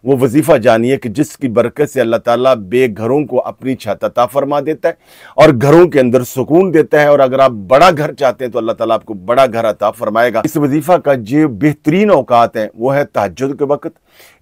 वो वजीफ़ा जानिए कि जिसकी बरकत से अल्लाह ताला बेघरों को अपनी छत अता फरमा देता है और घरों के अंदर सुकून देता है। और अगर आप बड़ा घर चाहते हैं तो अल्लाह ताला आपको बड़ा घर अता फरमाएगा। इस वजीफ़ा का जो बेहतरीन औकात है वो है तहज्जुद के वक्त,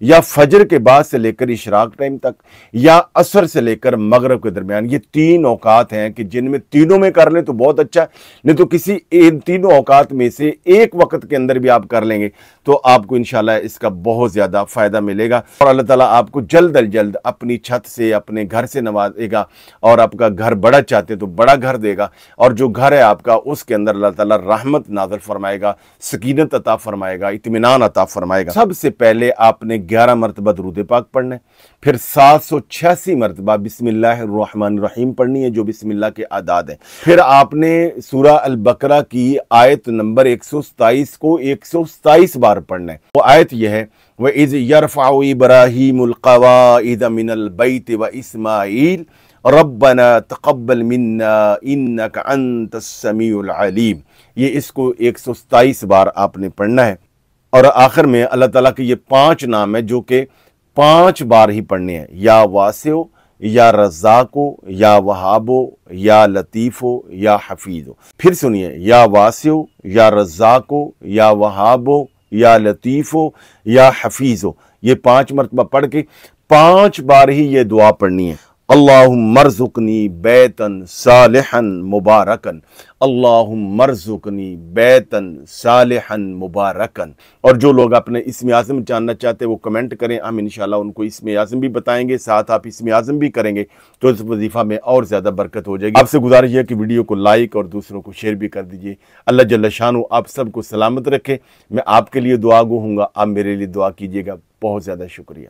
या फजर के बाद से लेकर इशराक टाइम तक, या असर से लेकर मगरिब के दरमियान। ये 3 औकात हैं कि जिनमें तीनों में कर लें तो बहुत अच्छा, नहीं तो किसी इन तीनों औकात में से एक वक्त के अंदर भी आप कर लेंगे तो आपको इंशाल्लाह इसका बहुत ज़्यादा फ़ायदा मिलेगा और अल्लाह ताला आपको जल्द अज जल्द अपनी छत से, अपने घर से नवाजेगा। और आपका घर बड़ा चाहते तो बड़ा घर देगा, और जो घर है आपका उसके अंदर अल्लाह ताला रहमत नाज़िल फरमाएगा, सकीनत अता फरमाएगा, इत्मीनान अता फरमाएगा। सबसे पहले आपने 11 मरतबा दुरूद पाक पढ़ना है, फिर 786 मरतबा बिस्मिल्लाहिर्रहमानिर्रहीम पढ़नी है, जो बिस्मिल्लाह के आदाद है। फिर आपने सूरह अल बकरा की आयत नंबर 127 को 127 बार पढ़ना है। वो आयत यह है, व इज़ यरफ़उ इब्राहीमुल क़वाइद मिनल बैत व इस्माईल रब्बना तक़ब्बल मिन्ना इन्नका अंतस समीउल अलीम। ये इसको 127 बार आपने पढ़ना है। और आखिर में अल्लाह ताला के ये 5 नाम है जो कि 5 बार ही पढ़ने हैं, या वासिओ, या रज़ाको, या वहाबो, या लतीफ़ो, या हफीज़ो। फिर सुनिए, या वासिओ, या रज़ाको, या वहाबो, या लतीफ़ो, या हफीज़ो। ये 5 मरतबा पढ़ के 5 बार ही ये दुआ पढ़नी है। अल्लाहुम्मा अर्ज़ुक़नी बैतन सालिहन मुबारकन, अल्लाहुम्मा अर्ज़ुक़नी बैतन सालिहन मुबारकन। और जो लोग अपने इस्म आज़म जानना चाहते हैं वो कमेंट करें, हम इंशाल्लाह उनको इस्म आज़म भी बताएंगे, साथ आप इस्म आज़म भी करेंगे तो इस वजीफ़ा में और ज़्यादा बरकत हो जाएगी। आपसे गुजारिश है कि वीडियो को लाइक और दूसरों को शेयर भी कर दीजिए। अल्लाह जल्ल शानु आप सबको सलामत रखे। मैं आपके लिए दुआ गो हूँगा, आप मेरे लिए दुआ कीजिएगा। बहुत ज़्यादा शुक्रिया।